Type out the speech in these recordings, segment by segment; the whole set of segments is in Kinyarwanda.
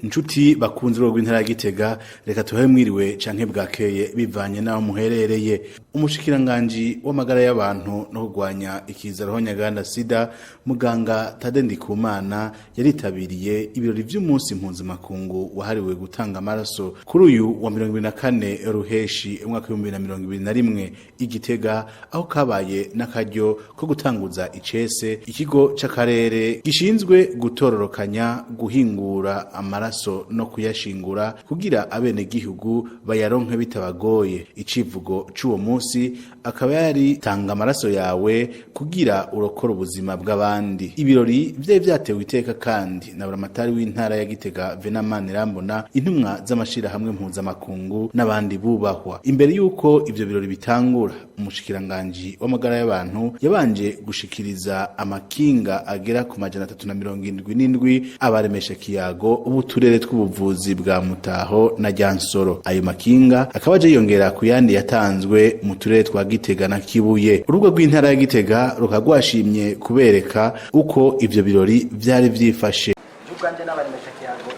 Inshuti bakunze urugo rw'intara ya Gitega, reka tuhe mwiriwe canke bwakeye bivanye naho muherereye. Umushikiranganji w'amagara y'abantu no kugwanya ikiza rohonyaganda sida, muganga Tade Ndikumana yaritabiriye ibirori vy'umunsi mpuzamakungu wahariwe gutanga amaraso kuri uyu wa 24 Ruheshi umwaka wa 2021 Igitega, aho kabaye n'akaryo ko gutanguza icese ikigo c'akarere gishinzwe gutororokanya, guhingura amaraso no kuyashingura kugira abene gihugu bayaronke bitabagoye. Icivugo c'uwo munsi akaba yari tanga amaraso yawe kugira urokora ubuzima bw'abandi. Ibirori vye vyatewe iteka kandi na buramatari w'intara ya Gitega Venamani Rambona, intumwa z'amashira hamwe mpuzamakungu n'abandi bubahwa. Imbere yuko ivyo birori bitangura, umushikiranganji w'amagara y'abantu yabanje gushikiriza amakinga agera ku 377 abaremesha kiyago ubuturere tw'ubuvuzi bwa Mutaho na Ryansoro. Ayo makinga akaba aje yongera ku yandi yatanzwe mu turere twa Gitega na Kibuye. Urugo rw'intara ya Gitega rukagwashimye kubereka uko ivyo birori vyari vyifashe. Juganje n'abaremesha kiyago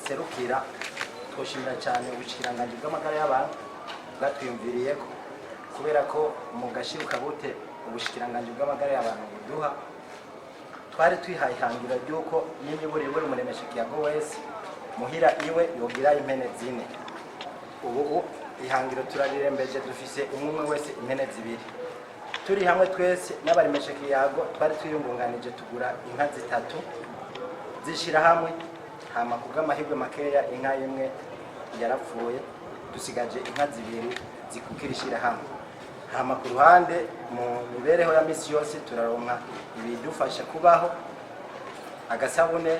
serukira twoshimira cyane ubushikiranganje bw'amagara y'abantu bwatwiyumviriyeko, kubera ko mu gashiruka bute ubushikiranganje bw'amagara y'abantu buduha twari twihayihangira ryuko n'imiburi buri muremesha kiyago wese muhira iwe yogira impene zine. Ubu ihangiro turarirembeje, dufise umwe wese impene zibiri. Turi hamwe twese n'abaremesha kiyago twari twiyungunganije tugura inka zitatu zishira hamwe, hama kubw'amahirwe makeya inka imwe yarapfuye, dusigaje inka zibiri zikukirishira hamwe. Hama ku ruhande mu mibereho ya misi yose turaronka ibidufasha kubaho, agasabune,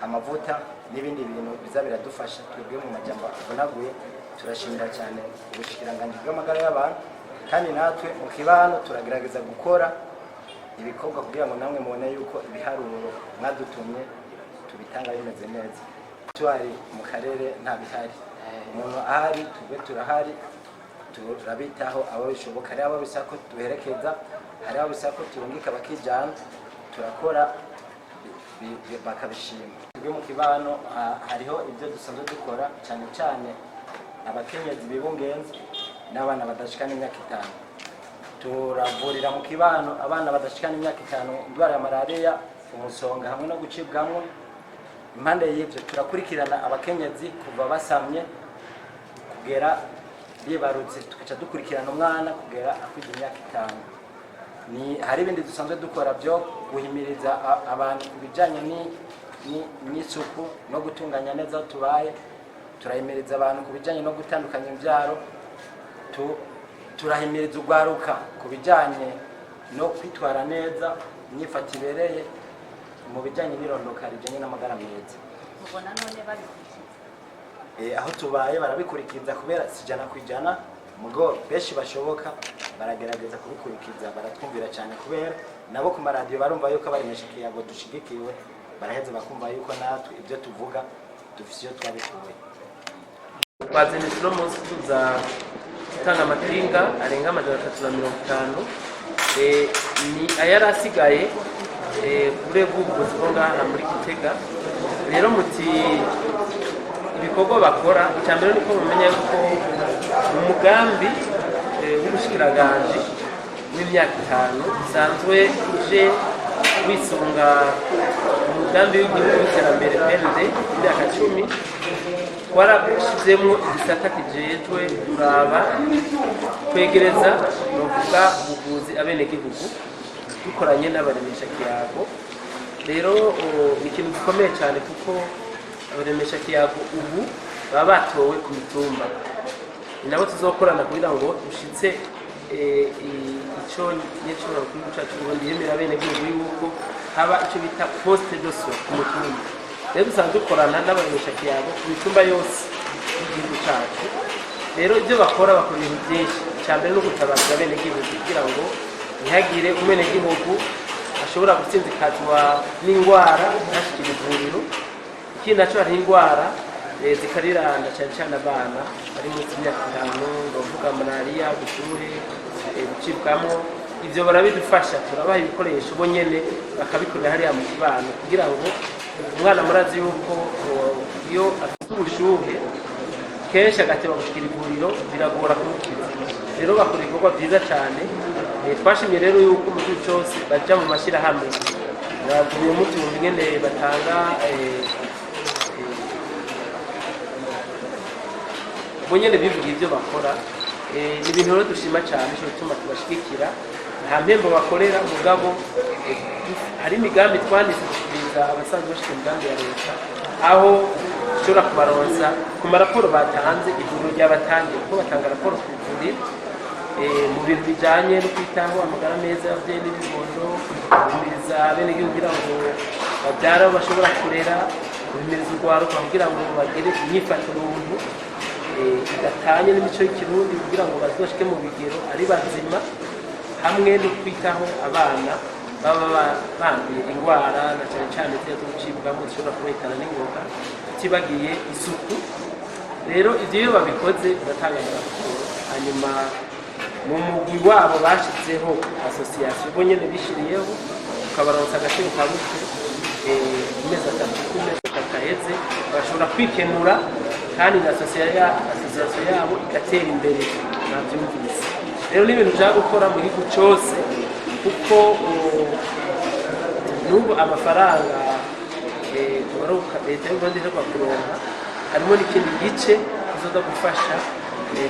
amavuta n'ibindi bintu biza biradufasha twebwe mu majambo avunaguye. Turashimira cyane ubushikiranganje bw'amagara y'abantu, kandi natwe mu kibano turagerageza gukora ibikorwa kugira ngo namwe mubone yuko ibiharuro mwadutumye tubitanga bimeze neza. Twari mu karere nta bihari, umuntu ahari tubwe turahari, turabitaho abo bishoboka. Hari abo bisako duherekeza, hari abo bisako turungika bakijana, turakora bakabishima. Tubwe mu kibano hariho ibyo dusanzwe dukora, cyane cyane abakenyezi bibungenze n'abana badashikana imyaka 5. Turavurira mu kibano abana badashikana imyaka 5 indwara ya malaria, umusonga hamwe no gucibwamwo. Impande y'ivyo turakurikirana abakenyezi kuva basamye kugera bibarutse, tukaca dukurikirana umwana kugera akwije imyaka 5. Ni hari ibindi dusanzwe dukora byo guhimiriza abantu kubijanye n'isuku no gutunganya neza tubaye. Turahimiriza abantu kubijanye no gutandukanya imbyaro, turahimiriza ugwaruka kubijanye no kwitwara neza, imyifata ibereye mu bijanye n'irondoka rijanye n'amagara meza. Mubona none babikurikiza aho tubaye barabikurikiza, kubera sijana kwijana mugo beshi bashoboka baragerageza kubikurikiza, baratwumvira cyane kubera nabo ku maradiyo barumva yuko abaremesha kiyago dushigikiwe, baraheze bakumva yuko natwe ibyo tuvuga dufise iyo twabikuye. Twazindutse no munsi tuza gutanga amakinga arenga 350 ni ayarasigaye kure bw'ubuvuzi bwo ngaha muri Gitega. Rero muti ibikorwa bakora, icyambere niko mumenya yuko umugambi w'ubushikiranganje w'imyaka 5 usanzwe uje wisunga umugambi w'igihugu w'iterambere PND imyaka 10. Twarashizemwo igisata kijejwe kuraba kwegereza no kuvuga ubuvuzi abene gihugu dukoranye n'abaremesha kiyago. Rero ni ikintu gikomeye cyane kuko abaremesha kiyago ubu baba batowe ku mitumba, nabo tuzokorana kugira ngo dushitse ico n'icyo ku cyacu ngo yemera abene gihugu yuko haba ico bita poste de soins ku mutumba. Rero dusanzwe dukorana n'abaremesha kiyago ku mitumba yose y'igihugu cyacu. Rero ibyo bakora ibintu byinshi, cyambere no gutabaza abene gihugu kugira ngo ntihagire umene gihugu ashobora gutsinzikazwa n'indwara ashikira ivuriro. Ikindi naco hari indwara zikariranda cyane cyane abana bari mu myaka 5, bavuga malaria, gushuhe, gucibwamwo. Ivyo barabidufasha, turabaha ibikoresho bo nyene bakabikorera hariya mu kibano kugira ngo umwana murazi yuko iyo afite ubushuhe kenshi agateba gushikira ivuriro biragora kumukiza. Rero bakora ibikorwa byiza cyane. Twashimye rero yuko mu gihugu cyose baja mu mashyirahamwe bavuye mu tuntu nyene batanga bonyene bivuga ibyo bakora. Ibintu rero dushima cyane cyo gutuma tubashigikira. Nta mpembo bakorera mugabo hari imigambi twandikira abasanzwe bashika imigambi ya leta aho ushobora kubaronsa ku maraporo batanze ivuriro ry'abatangiye kuko batanga raporo ku ivuriro mu bintu bijanye no kwitaho amagara meza y'abavyeyi n'ibibondo, guhimiriza abenegihugu kugira ngo babyara bashobora kurera, guhimiriza urwaruka kugira ngo bagire imyifatire ubuntu idatanye n'imico y'ikirundi kugira ngo bazoshike mu bigero ari bazima, hamwe no kwitaho abana baba banduye indwara na cyane cyane zo gucibwamo zishobora kubahitana n'ingoga, tutibagiye isuku. Rero ivyo iyo babikoze batanga amakuru. Hanyuma mu mugwi wabo bashizeho association bo nyene bishiriyeho ukabaronsa agaciro ka buke imezi 3 kumezi kataheze bashobora kwikenura kandi na association yabo igatera imbere navyumvise. Rero n'ibintu bya gukora mu gihugu cyose kuko n'ubu amafaranga tubaruka leta y'Uburundi yo kuronka harimo n'ikindi gice kizoza gufasha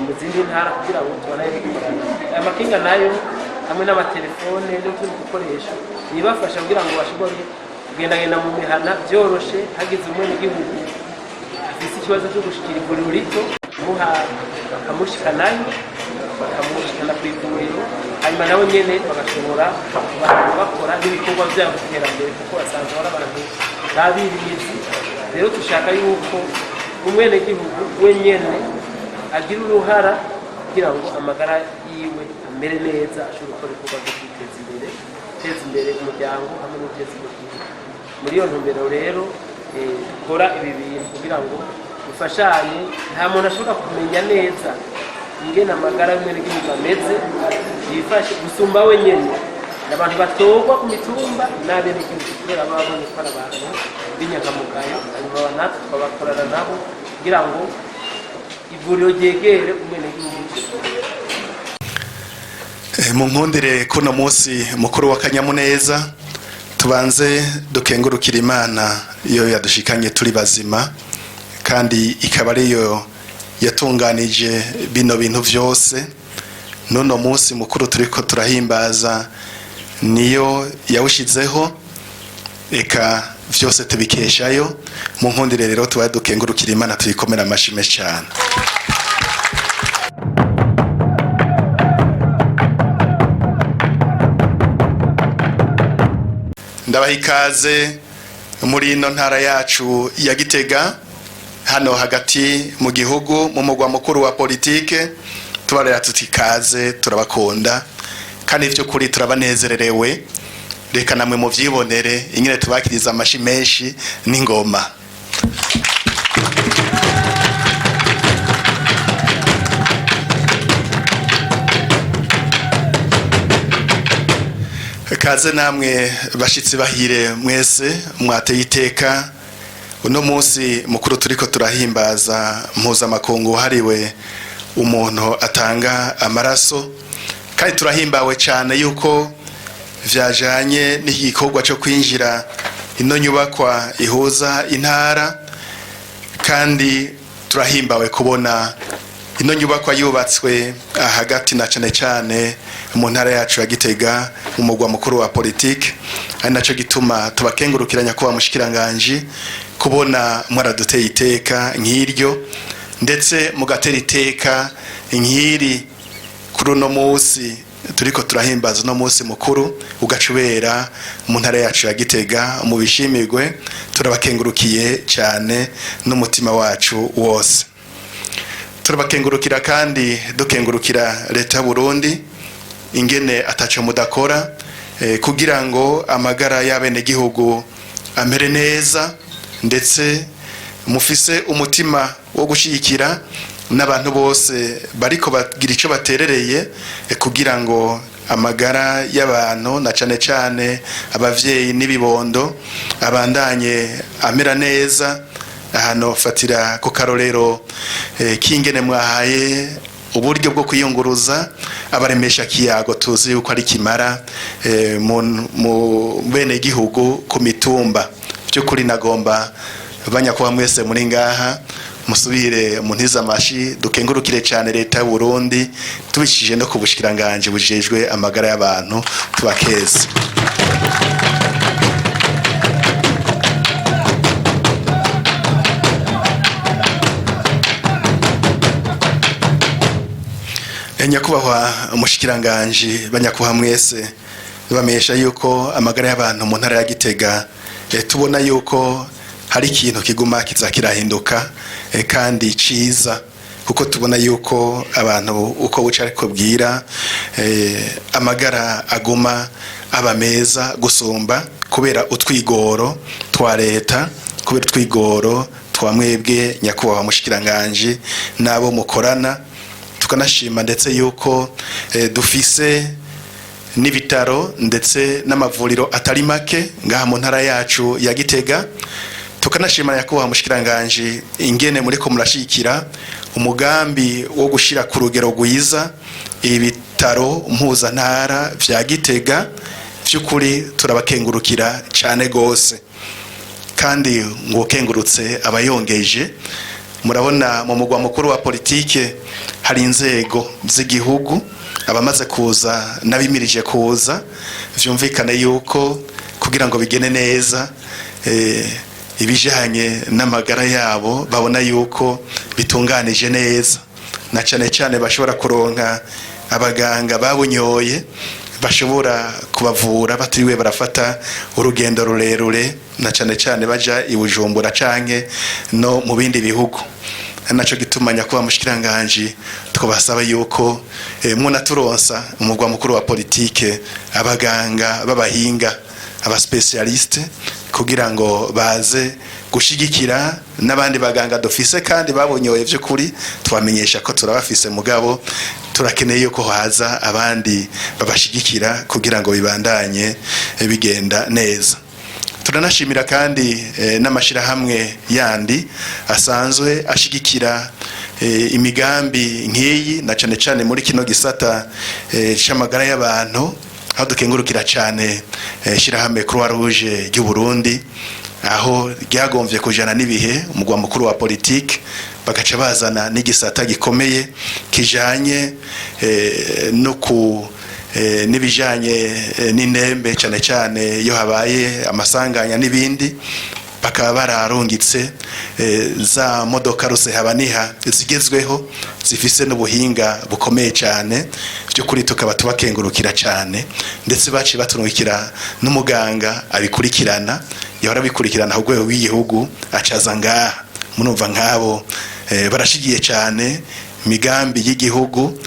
mu zindi ntara kugira ngo tubone ibikorana. Amakinga nayo hamwe n'amatelefone n'utundi dukoresho nibafasha kugira ngo bashobore kugendagenda mu mihana byoroshe, hagize umwe n'igihugu afise ikibazo cyo gushikira ivuriro rito muha bakamushikanayo bakamushikana ku ivuriro, hanyuma nabo nyene bagashobora bakora n'ibikorwa byabo by'iterambere kuko basanzwe ari abantu babirizi. Rero dushaka yuko umwenegihugu wenyene agira uruhara kugira ngo amagara yiwe amere neza, ashobora gukora ibikorwa byo kwiteza imbere, guteza imbere umuryango hamwe no guteza imbere igihugu. Muri iyo ntumbero rero dukora ibi bintu kugira ngo dufashanye. Nta muntu ashobora kumenya neza ingene amagara y'umwenegihugu ameze yifashe gusumba wenyene. N'abantu batorwa ku mitumba n'abenegihugu kubera babonye ko ari abantu b'inyangamugayo, hanyuma natwe tukabakorana nabo kugira ngo ivuriro ryegere umwenegihugu. Mu nkundire kuno munsi mukuru w'akanyamuneza tubanze dukengurukira Imana iyo yadushikanye turi bazima kandi ikaba ariyo yatunganije bino bintu byose. Nuno munsi mukuru turiko turahimbaza niyo yawushizeho, eka vyose tubikeshayo. Mu nkundire rero tubaye dukengurukira Imana tuyikomera amashime cyane. Ndabaha ikaze muri ino ntara yacu ya Gitega, hano hagati mu gihugu mu mugwa mukuru wa politike. Tubarera tutikaze, turabakunda kandi ivyo kuri turabanezererewe. Reka namwe mu vyibonere ingene tubakiriza amashi menshi n'ingoma. Kaze namwe bashitsi bahire mwese mwateye iteka. Uno munsi mukuru turiko turahimbaza mpuzamakungu hariwe umuntu atanga amaraso, kandi turahimbawe cyane yuko vyajanye n'igikorwa cyo kwinjira ino nyubakwa ihuza intara, kandi turahimbawe kubona ino nyubakwa yubatswe hagati na cyane cyane mu ntara yacu ya Gitega mu mugwa mukuru wa politike. Ari naco gituma tubakengurukiranya ko bamushikiranganje kubona mwaraduteye iteka nk'iryo, ndetse mugatera iteka nk'iri kuri uno munsi turiko turahimbaza no munsi mukuru ugacubera mu ntara yacu ya Gitega. Mu bishimirwe turabakengurukiye cyane n'umutima wacu wose. Turabakengurukira kandi dukengurukira leta y'Uburundi ingene ataco mudakora kugira ngo amagara y'abenegihugu amere neza, ndetse mufise umutima wo gushigikira n'abantu bose bariko bagira ico baterereye kugira ngo amagara y'abantu na cane cane abavyeyi n'ibibondo abandanye amera neza, hano fatira ku karorero kingene mwahaye uburyo bwo kwiyunguruza abaremesha kiyago tuzi yuko ari kimara mu bene gihugu ku mitumba. By'ukuri nagomba banyakuba mwese muri ngaha musubire muntiza amashi dukengurukire cyane leta y'u Burundi tubishije no kubushikiranganje bujejwe amagara y'abantu tubakeze. Nyakubahwa umushikiranganje banyakuba mwese bamenyesha yuko amagara y'abantu mu ntara ya Gitega tubona yuko hari ikintu kiguma kizakirahinduka kandi ciza kuko tubona yuko abantu uko buca ariko bwira amagara aguma aba meza gusumba kubera utwigoro twa leta, kubera utwigoro twa mwebwe nyakubahwa mushikiranganje nabo mukorana. Tukanashima ndetse yuko dufise n'ibitaro ndetse n'amavuriro atari make ngaha mu ntara yacu ya Gitega. Tukanashima nyakubahwa mushikiranganje ingene muriko murashikira umugambi wo gushira ku rugero rwiza ibitaro mpuzantara vya Gitega. Vy'ukuri turabakengurukira cyane gose kandi ngo kengurutse abayongeje. Murabona mu mugwa mukuru wa politike hari inzego z'igihugu abamaze kuza nabimirije kuza, vyumvikane yuko kugira ngo bigene neza ibijanye n'amagara yabo babona yuko bitunganije neza, na cyane cyane bashobora kuronka abaganga babunyoye bashobora kubavura batiriwe barafata urugendo rurerure, na cyane cyane baja i Bujumbura canke no mu bindi bihugu. Naco gituma nyakubahwa mushikiranganje twabasaba yuko munaturonsa umugwa mukuru wa politike abaganga babahinga aba specialiste kugira ngo baze gushigikira n'abandi baganga dufise kandi babonyoye vy'ukuri twamenyesha ko turabafise mugabo turakeneye yuko haza abandi babashigikira kugira ngo bibandanye bigenda neza. Turanashimira kandi n'amashirahamwe yandi asanzwe ashigikira imigambi nkiyi na cyane cyane muri kino gisata c'amagara y'abantu, aho dukengurukira cyane shirahamwe Croix Rouge y'u Burundi aho ryagomvye kujana n'ibihe umugwa mukuru wa politique bagaca bazana n'igisata gikomeye kijanye no ku nibijanye n'indembe cyane cyane yo habaye amasanganya n'ibindi, bakaba bararungitse za modoka ruse habaniha zigezweho zifise n'ubuhinga bukomeye cyane. Byo kuri tukaba tubakengurukira cyane ndetse baci batunukira n'umuganga abikurikirana yahora bikurikirana ahubwo w'igihugu acaza ngaha. Munumva nkabo barashigiye cyane migambi y'igihugu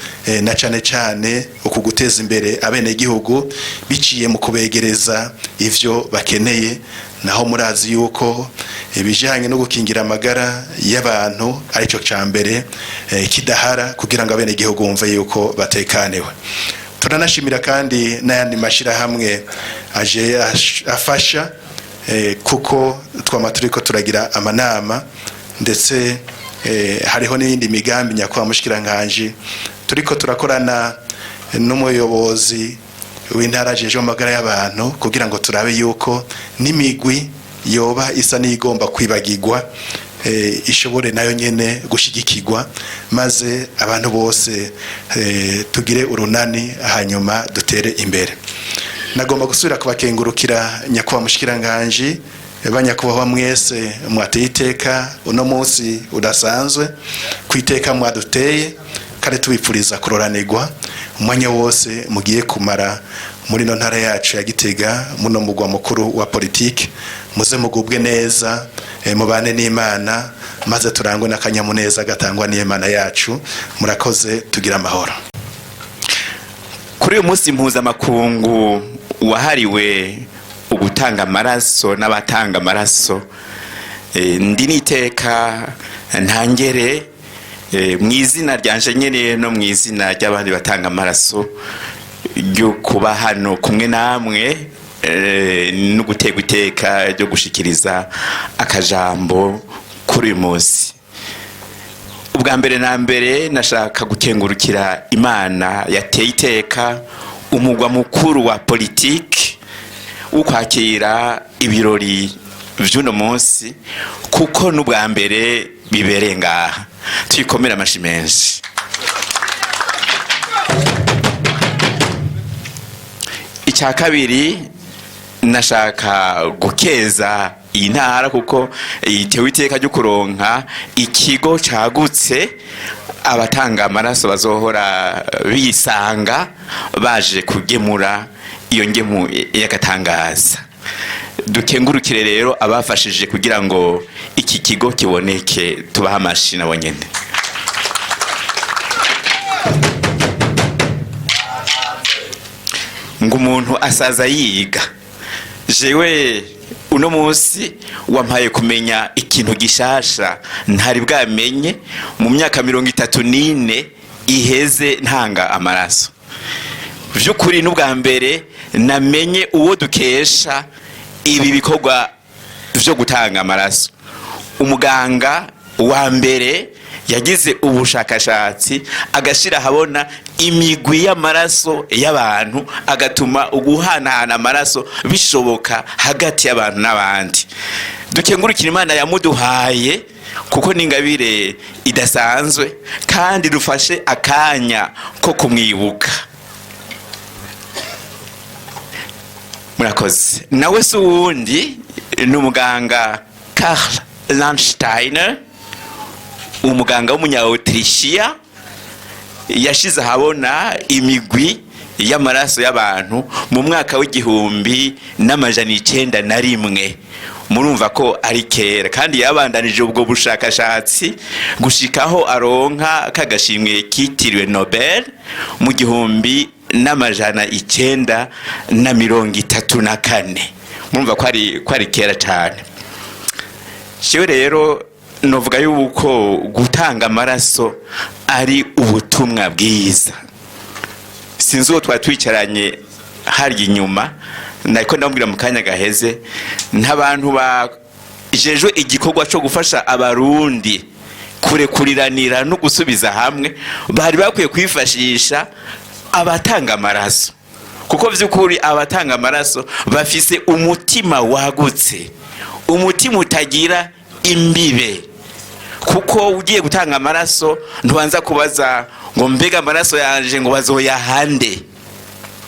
na cyane cyane uku guteza imbere abene gihugu biciye mu kubegereza ivyo bakeneye. Naho murazi yuko ibijanye no gukingira amagara y'abantu arico cambere kidahara kugira ngo abene gihugu bumve yuko batekaniwe. Turanashimira kandi n'ayandi mashira hamwe aje afasha kuko twamaturiko turagira amanama ndetse hariho n'indi migambi nyakwa mushikiranganje turiko turakorana n'umuyobozi w'intara jeje amagara y'abantu kugira ngo turabe yuko n'imigwi yoba isa n'igomba kwibagirwa ishobore nayo nyene gushigikirwa maze abantu bose tugire urunani hanyuma dutere imbere. Nagomba gusubira kubakengurukira nyakwa mushikiranganje banyakubahwa mwese mwateye iteka uno munsi udasanzwe kwiteka mwaduteye kare tubipfuriza kuroranirwa umwanya wose mugiye kumara muri no ntara yacu ya Gitega muno mugwa mukuru wa politike. Muze mugubwe neza mubane n'Imana maze turangwe n'akanyamuneza gatangwa n'Imana yacu. Murakoze tugira amahoro. Kuri uyu munsi mpuzamakungu wahariwe ugutanga amaraso n'abatanga amaraso, ndi niteka ntangere mwizina ryanje nyene no mwizina ry'abandi batanga amaraso ryo kuba hano kumwe namwe no gutegwa iteka ryo gushikiriza akajambo kuri uyu munsi. Ubwa mbere na mbere nashaka gukengurukira Imana yateye iteka umugwa mukuru wa politiki ukwakira ibirori vy'uno munsi, kuko n'ubwa mbere bibereye ngaha. Tuyikomera amashi menshi. Icya kabiri nashaka gukeza iyi ntara kuko itewe iteka ryo kuronka ikigo cagutse abatanga amaraso bazohora bisanga baje kugemura iyo ngemu y'agatangaza. Dukengurukire rero abafashije kugira ngo iki kigo kiboneke, tubaha amashi nabo nyene. Ngo umuntu asaza yiga, jewe uno munsi wampaye kumenya ikintu gishasha ntari bwamenye mu myaka 34 iheze ntanga amaraso. Vy'ukuri n'ubwa mbere namenye uwo dukesha ibi bikorwa vyo gutanga amaraso. Umuganga wa mbere yagize ubushakashatsi agashira habona imigwi y'amaraso y'abantu, agatuma uguhanahana amaraso bishoboka hagati y'abantu n'abandi. Dukengurukira Imana yamuduhaye kuko n'ingabire idasanzwe, kandi dufashe akanya ko kumwibuka. Murakoze. Nawe si uwundi ni umuganga Karl Landsteiner, umuganga w'umunya-Autrichia, yashize ahabona imigwi y'amaraso y'abantu mu mwaka w'1901. Murumva ko ari kera, kandi yabandanije ubwo bushakashatsi gushikaho aronka kagashimwe kitiriwe Nobel mu 1934. Murumva ko ari kera cyane. Jewe rero novuga yuko gutanga amaraso ari ubutumwa bwiza. Sinzi uwo twatwicaranye hari inyuma, nako ndambwira mu kanya gaheze, ntabantu bajejwe igikorwa cyo gufasha abarundi kurekuriranira no gusubiza hamwe bari bakwiye kwifashisha abatanga amaraso, kuko vy'ukuri abatanga amaraso bafise umutima wagutse, umutima utagira imbibe. Kuko ugiye gutanga amaraso ntubanza kubaza ngo mbega amaraso yanje ngo bazoyahande,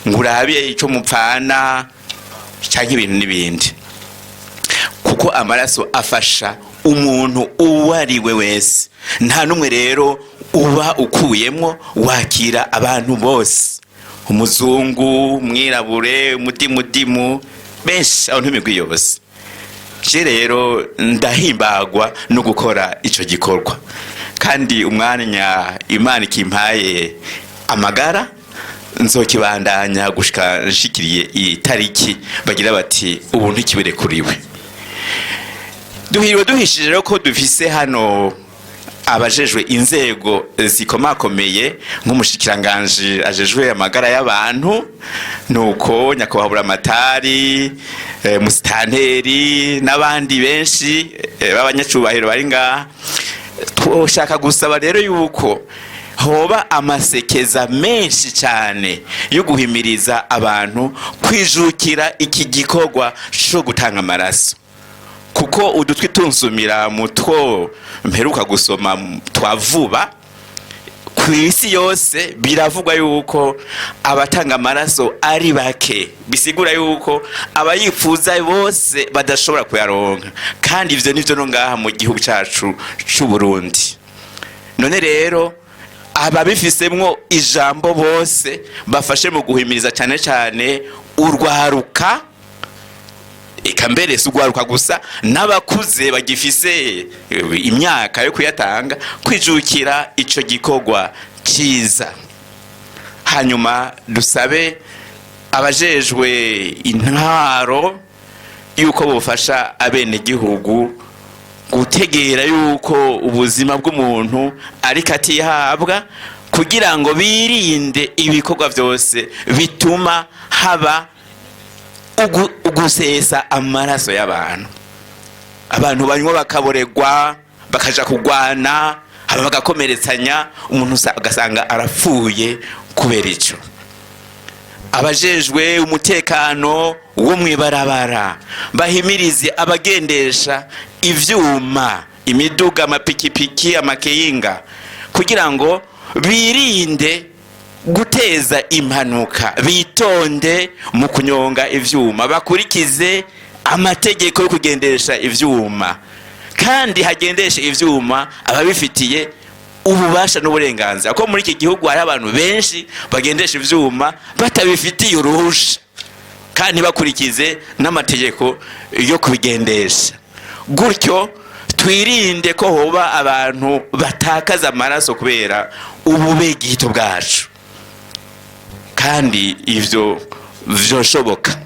ngo urabe ico mupfana cyangwa ibintu n'ibindi. Kuko amaraso afasha umuntu uwo ari we wese, nta numwe rero uba ukuyemwo, wakira abantu bose, umuzungu, mwirabure, umudimu, benshi abantu b'imigwi yose. Je rero ndahimbagwa no gukora ico gikorwa, kandi umwanya Imana ikimpaye amagara nzokibandanya gushika nshikiriye itariki bagira bati ubu ntikibere kuriwe. Duhiriwe duhishije rero ko dufise hano abajejwe inzego zikomakomeye nk'umushikiranganje ajejwe amagara y'abantu, nuko nyakubahwa amatari, musitanteri n'abandi benshi b'abanyacubahiro bari ngaha. Twoshaka gusaba rero yuko hoba amasekeza menshi cyane yo guhimiriza abantu kwijukira iki gikorwa cyo gutanga amaraso, kuko udutwi tunsumira mutwo mperuka gusoma twavuba ku isi yose biravugwa yuko abatanga amaraso ari bake, bisigura yuko abayifuza bose badashobora kuyaronka, kandi ivyo nivyo no ngaha mu gihugu cyacu cy'u Burundi. None rero ababifisemwo ijambo bose bafashe mu guhimiriza cyane cyane urwaruka, eka mbere si urwaruka gusa n'abakuze bagifise imyaka yo kuyatanga, kwijukira ico gikorwa ciza. Hanyuma dusabe abajejwe intwaro yuko bufasha abene gihugu gutegera yuko ubuzima bw'umuntu ariko atihabwa, kugira ngo birinde ibikorwa byose bituma haba ugusesa amaraso y'abantu. Abantu banywa bakaboregwa, bakaja kugwana haba bagakomeretsanya umuntu agasanga arapfuye kubera ico. Abajejwe umutekano wo mwibarabara bahimirize abagendesha ivyuma, imiduga, amapikipiki, amakinga kugira ngo birinde guteza impanuka, bitonde mu kunyonga ivyuma, bakurikize amategeko yo kugendesha ivyuma, kandi hagendesha ivyuma ababifitiye ububasha n'uburenganzira. Ko muri iki gihugu hari abantu benshi bagendesha ivyuma batabifitiye uruhusha kandi bakurikize n'amategeko yo kubigendesha. Gutyo twirinde ko hoba abantu batakaza amaraso kubera ububegito bwacu, kandi ivyo vyoshoboka.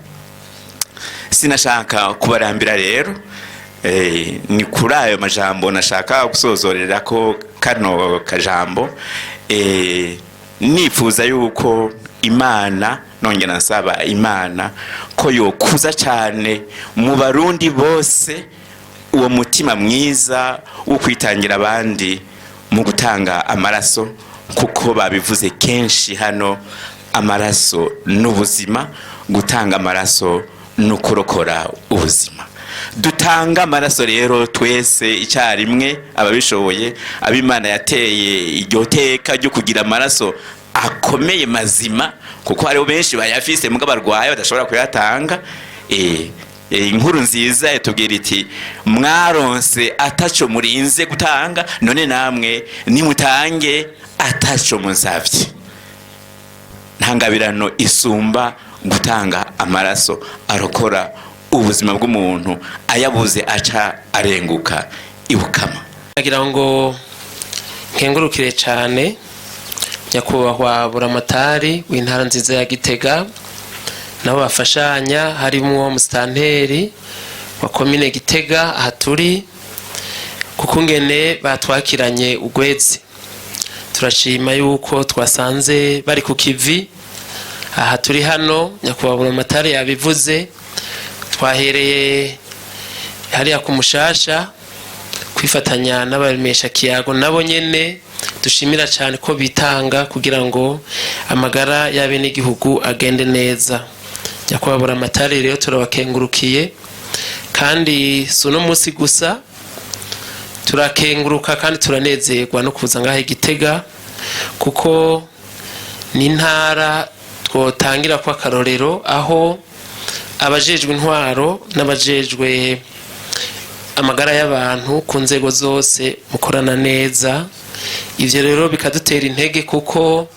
Sinashaka kubarambira rero, ni kuri ayo majambo nashaka gusozorera ko kano kajambo, nifuza yuko Imana, nongera nsaba Imana ko yokuza cyane mu barundi bose uwo mutima mwiza wo kwitangira abandi mu gutanga amaraso, kuko babivuze kenshi hano, amaraso n'ubuzima, gutanga amaraso no kurokora ubuzima. Dutanga amaraso rero twese icyarimwe, ababishoboye, ab'Imana yateye iryo teka ryo kugira amaraso akomeye mazima, kuko hariho benshi bayafise muga barwaye badashobora kuyatanga. Inkuru nziza yatubwira iti mwaronse ataco murinze gutanga, none namwe nimutange ataco musavye. Ntangabirano isumba gutanga amaraso arokora ubuzima bw'umuntu, ayabuze aca arenguka ibukama. Nagira ngo nkengurukire cyane nyakubahwa buramatari w'intara nziza ya Gitega, nabo bafashanya, harimo musitanteri wa komine Gitega aha turi, kuko ngene batwakiranye ugwezi. Turashima yuko twasanze bari ku kivi aha turi hano. Nyakubahwa buramatari yabivuze, twahereye hariya ku Mushasha kwifatanya n'abaremesha kiyago, nabo nyene dushimira cyane ko bitanga kugira ngo amagara y'abenegihugu agende neza. Nyakubahwa buramatari rero turabakengurukiye, kandi si uno munsi gusa, turakenguruka kandi turanezerwa no kuza ngaho Gitega, kuko ni intara twotangira kwa karorero, aho abajejwe intwaro n'abajejwe amagara y'abantu ku nzego zose mukorana neza. Ivyo rero bikadutera intege, kuko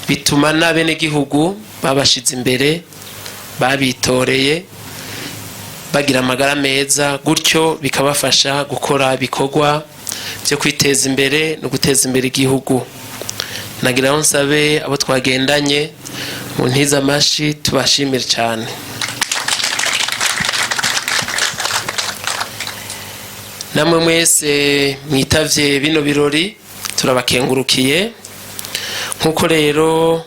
bituma n'abenegihugu babashize imbere, babitoreye, bagira amagara meza, gutyo bikabafasha gukora ibikorwa byo kwiteza imbere no guteza imbere igihugu. Nagira ngo nsabe abo twagendanye mu ntiza amashi tubashimire cyane. Namwe mwese mwitavye bino birori turabakengurukiye. Nkuko rero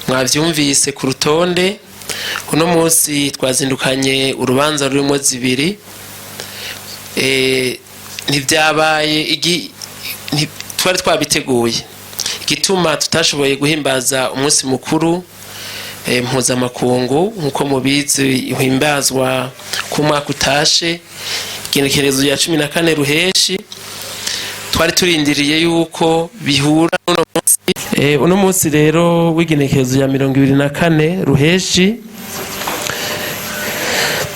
mwavyumvise ku rutonde, uno munsi twazindukanye urubanza rurimo zibiri. Ntivyabaye twari twabiteguye, igituma tutashoboye guhimbaza umunsi mukuru mpuzamakungu nkuko mubizi uhimbazwa ku mwaka utashe, igenekerezo ya 14 ruheshi. Twari turindiriye yuko bihura uno munsi rero w'igenekerezo ya 24 ruheshi.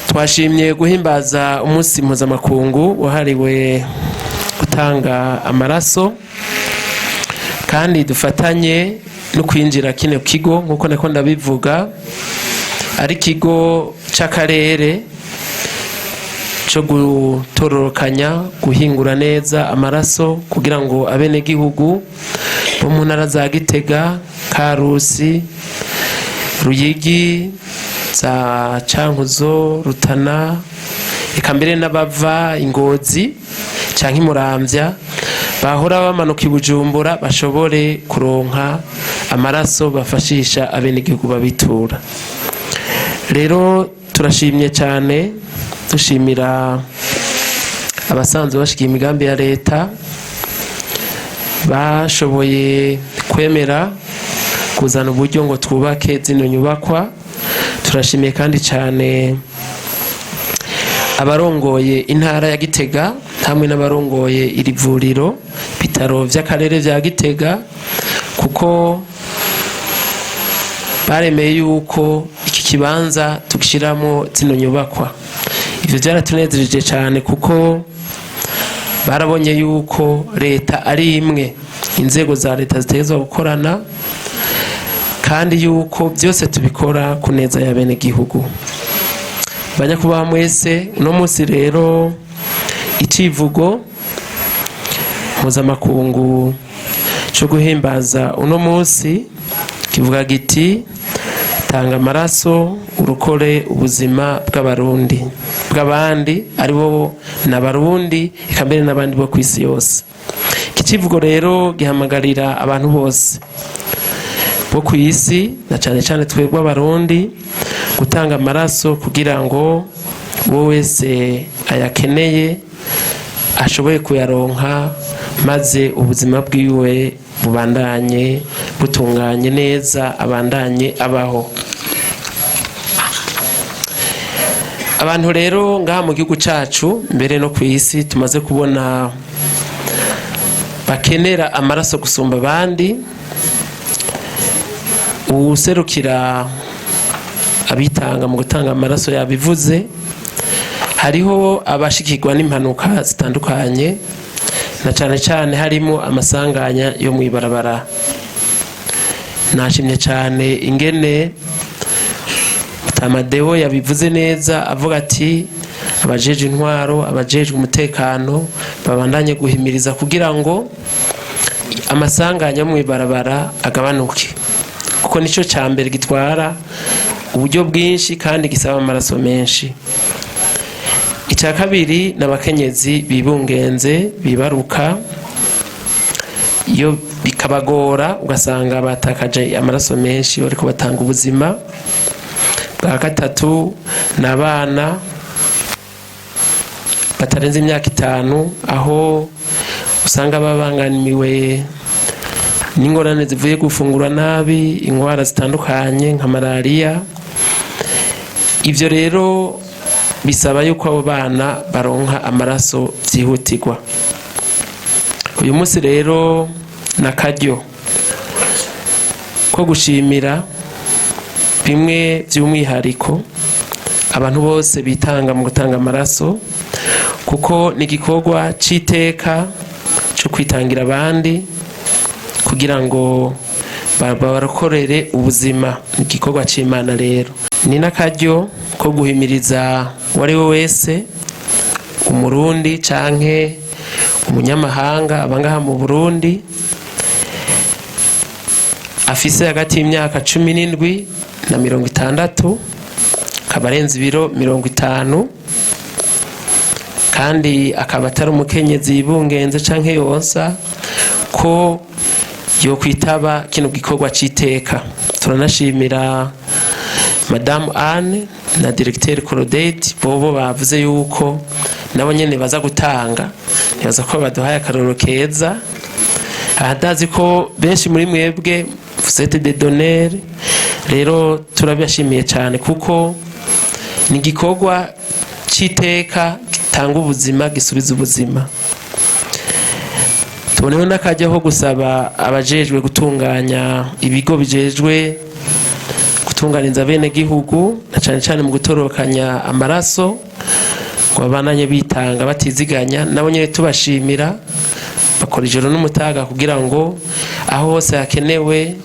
Twashimye guhimbaza umunsi mpuzamakungu wahariwe gutanga amaraso, kandi dufatanye no kwinjira kino kigo, nkuko nako ndabivuga, ari kigo c'akarere cyo gutororokanya, guhingura neza amaraso kugira ngo abenegihugu bo mu ntara za Gitega, Karusi, Ruyigi, za Cankuzo, Rutana, eka mbere n'abava Ingozi canke Muramvya bahora bamanuka i Bujumbura bashobore kuronka amaraso bafashisha abenegihugu babitura. Rero turashimye cyane, dushimira abasanzwe bashikiye imigambi ya leta bashoboye kwemera kuzana uburyo ngo twubake zino nyubakwa. Turashimiye kandi cyane abarongoye intara ya Gitega hamwe n'abarongoye iri vuriro bitaro vy'akarere vya Gitega, kuko baremeye yuko iki kibanza tukishiramo zino nyubakwa. Ivyo byaratunezereje cyane kuko barabonye yuko leta ari imwe, inzego za leta zitezwa gukorana, kandi yuko byose tubikora ku neza ya bene gihugu. Banyakubaha mwese, uno munsi rero icivugo mpuzamakungu cyo guhimbaza uno munsi kivuga giti tanga amaraso urukore ubuzima bw'abarundi bw'abandi aribo n'abarundi ikambere n'abandi bo kwisi yose. Ikivugo rero gihamagarira abantu bose bo kwisi na cyane cyane twebwe abarundi gutanga amaraso kugira ngo wowe wese ayakeneye ashoboye kuyaronka, maze ubuzima bwiwe bubandanye butunganye neza, abandanye abaho. Abantu rero ngaha mu gihugu cacu mbere no kwisi tumaze kubona bakenera amaraso gusumba abandi. Userukira abitanga mu gutanga amaraso yabivuze, hariho abashikirwa n'impanuka zitandukanye na cyane cyane harimo amasanganya yo mu ibarabara. Nashimye cyane ingene Tamadeo yabivuze neza avuga ati abajeje intwaro, abajeje umutekano babandanye guhimiriza kugira ngo amasanganya mu ibarabara agabanuke, kuko nico cyambere gitwara uburyo bwinshi kandi gisaba amaraso menshi. Icya kabiri n'abakenyezi bibungenze bibaruka, iyo bikabagora ugasanga batakaje amaraso menshi bariko batanga ubuzima. Bwa gatatu n'abana batarenze imyaka 5 aho usanga babanganiwe n'ingorane zivuye gufungura nabi, ingwara zitandukanye nka malaria. Ivyo rero bisaba yuko abo bana baronka amaraso byihutirwa. Uyu munsi rero nakaryo ko gushimira bimwe by'umwihariko abantu bose bitanga mu gutanga amaraso, kuko ni igikorwa c'iteka cyo kwitangira abandi kugira ngo babarokorere ubuzima. Ni igikorwa c'Imana rero. Ni nakaryo ko guhimiriza wari we wese, umurundi canke umunyamahanga abangaha mu Burundi afise hagati y'imyaka 17 na 60, kabarenze ibiro 50, kandi akaba atari umukenyezi yibungenze canke yonsa, ko yo kwitaba kino gikorwa c'iteka. Turanashimira Madame Anne na Directeur Claudette bobo bavuze yuko nabo nyene baza gutanga, yaza ko baduhaye akaroro keza. Ahadazi ko benshi muri mwebwe vous êtes des donneurs, rero turabashimiye cyane kuko ni gikorwa c'iteka gitanga ubuzima, gisubiza ubuzima. Tuboneho n'akajyaho gusaba abajejwe gutunganya ibigo bijejwe gutunganiza bene gihugu na cyane cyane mu gutororokanya amaraso ngo abananye bitanga batiziganya, nabo nyene tubashimira. Bakora ijoro n'umutaga kugira ngo aho hose hakenewe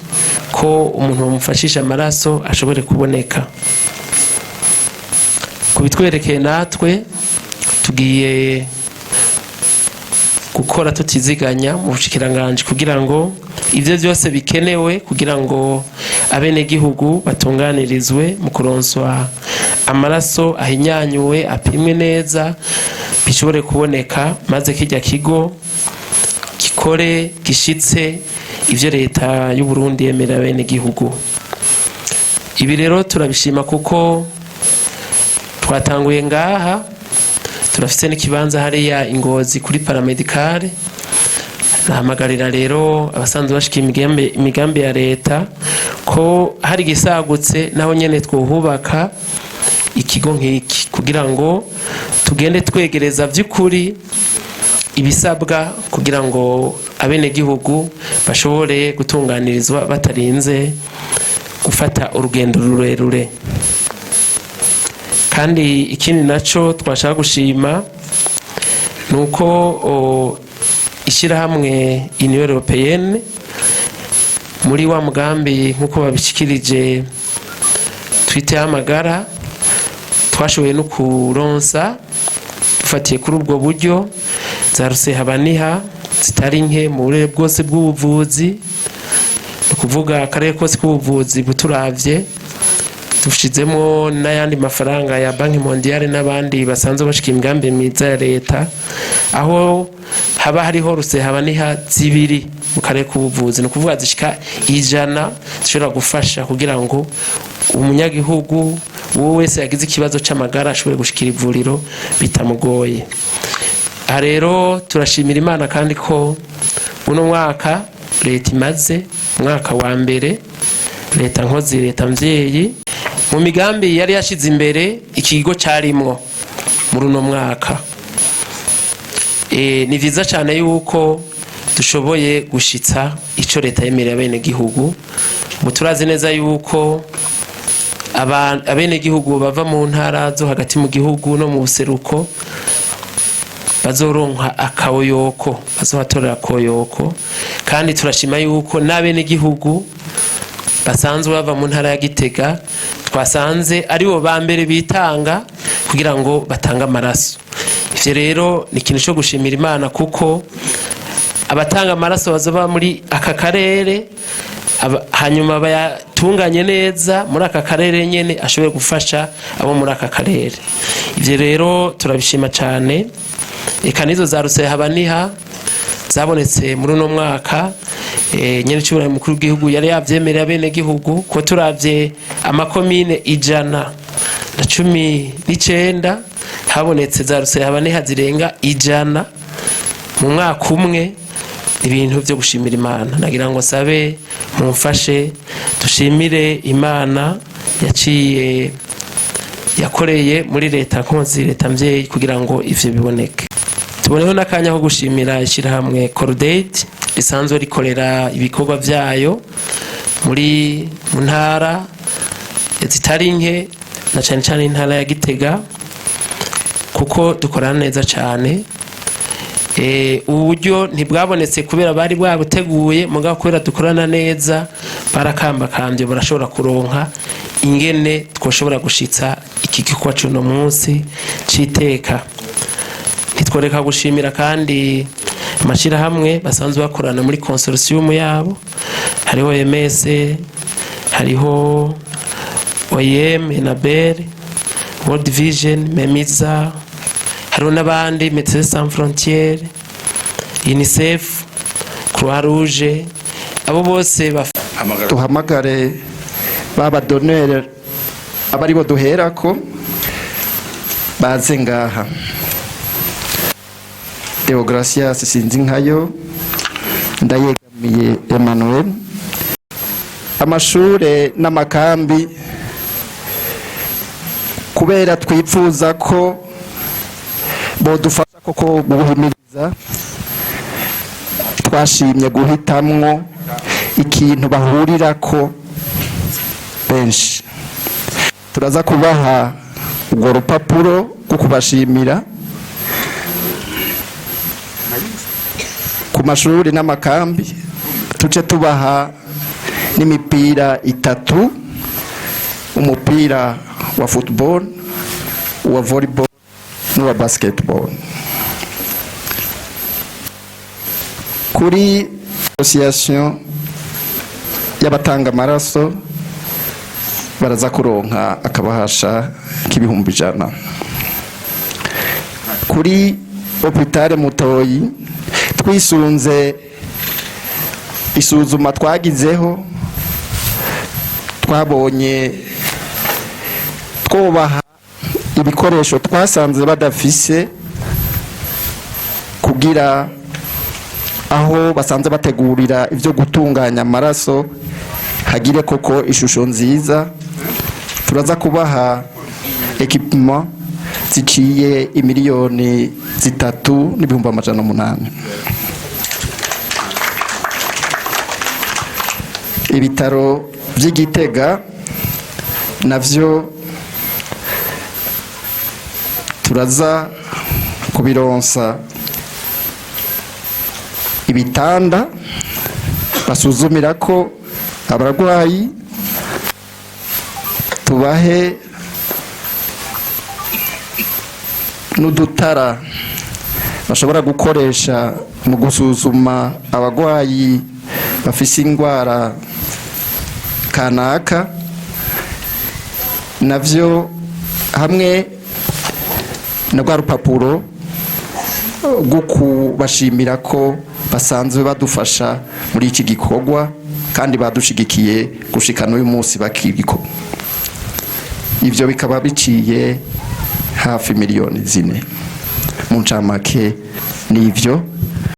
ko umuntu bamufashisha amaraso ashobore kuboneka. Kubitwerekeye natwe tugiye gukora tutiziganya mu bushikiranganje kugira ngo ivyo byose bikenewe kugira ngo abene gihugu batunganirizwe mu kuronswa amaraso ahinyanyuwe, apimwe neza, bishobore kuboneka, maze kijya kigo gikore gishitse ivyo leta y'u Burundi yemera bene gihugu. Ibi rero turabishima kuko twatanguye ngaha turafite n'ikibanza hariya Ingozi kuri paramedicale. Nahamagarira rero abasanzwe bashika imigambi ya leta ko hari gisagutse naho nyene twohubaka ikigo nk'iki kugira ngo tugende twegereza vy'ukuri ibisabwa kugira ngo abenegihugu bashobore gutunganirizwa batarinze gufata urugendo rurerure. Kandi ikindi naco twashaka gushima nuko ishirahamwe Union Européenne muri wa mugambi nkuko babishikirije twite amagara twashoboye no kuronsa dufatiye kuri ubwo buryo zaruse habaniha zitari nke mu burere bwose bw'ubuvuzi, kuvuga akarere kose k'ubuvuzi buturavye dushizemo n'ayandi mafaranga ya Banki Mondiale n'abandi basanzwe bashika imigambi myiza ya leta, aho haba hariho ruse habaniha zibiri mu karere k'ubuvuzi, no kuvuga zishika 100 zishobora gufasha kugira ngo umunyagihugu uwo wese yagize ikibazo c'amagara ashobore gushikira ivuriro bitamugoye. Aha rero turashimira Imana kandi ko uno mwaka leta imaze mwaka wa mbere, leta nkozi, leta mvyeyi, mu migambi yari yashize imbere ikigo carimwo muri uno mwaka. Ni vyiza cyane yuko dushoboye gushitsa ico leta yemerera abene gihugu. Muturazi neza yuko abene gihugu bava mu ntara zo hagati mu gihugu no mu buseruko bazoronka akayoyoko, bazohatorera koyoko, kandi turashima yuko n'abene gihugu basanzwe bava mu ntara ya Gitega twasanze aribo ba mbere bitanga kugira ngo batange amaraso. Ivyo rero ni ikintu cyo gushimira Imana kuko abatanga amaraso bazoba muri aka karere hanyuma bayatunganye neza muri aka karere nyene ashoboye gufasha abo muri aka karere. Ivyo rero turabishima cyane. Eka nizo zaruse habaniha zabonetse muri uno mwaka, nyene cyubura mukuru w'igihugu yari yavyemerera bene gihugu ko turavye amakomine 119 habonetse zaruse habaniha zirenga 100 mu mwaka umwe. Ibintu byo gushimira Imana, nagira ngo sabe mumfashe dushimire Imana yakoreye muri leta nkozi, leta mvyeyi kugira ngo ivyo biboneke. Tuboneho n'akanya ko gushimira ishirahamwe Cordaid risanzwe rikorera ibikorwa vyayo muri mu ntara zitari nke na cyane cyane intara ya Gitega, kuko dukorana neza cyane. Uburyo ntibwabonetse kubera bari bwabuteguye, mugabo kubera dukorana neza barakambakambye barashobora kuronka ingene twoshobora gushitsa iki gikorwa cy'uno munsi c'iteka. Ntitworeka gushimira kandi amashirahamwe basanzwe bakorana muri consortium yabo, hariho MS, hariho OIM, Enabel, World Vision, Memiza, hariho n'abandi Médecins Sans Frontières, UNICEF, Croix Rouge. Abo bose tuhamagare baba donere abari bo duherako baze ngaha. Deogracias sinzi nkayo, ndayegamiye Emmanuel. Amashure n'amakambi kubera twipfuza ko bodufasha koko guhimiriza, twashimye guhitamwo ikintu bahurirako benshi. Turaza kubaha urwo rupapuro rwo kubashimira ku mashuri n'amakambi, tuce tubaha n'imipira 3, umupira wa football, uwa volleyball n'uwa basketball. Kuri association y'abatanga amaraso baraza kuronka akabahasha k'ibihumbi 100. Kuri hôpital Mutoyi twisunze isuzuma twagizeho, twabonye twobaha ibikoresho twasanze badafise kugira aho basanze bategurira ivyo gutunganya amaraso hagire koko ishusho nziza. Turaza kubaha ekipema ziciye imiliyoni 3,800,000. Ibitaro vy'Igitega navyo turaza kubironsa ibitanda basuzumira ko abarwayi, tubahe n'udutara bashobora gukoresha mu gusuzuma abarwayi bafise indwara kanaka, navyo hamwe na rwa rupapuro rwo kubashimira ko basanzwe badufasha muri iki gikorwa kandi badushigikiye gushika n'uyu munsi bakiriko. Ivyo bikaba biciye hafi miliyoni 4. Mu ncamake nivyo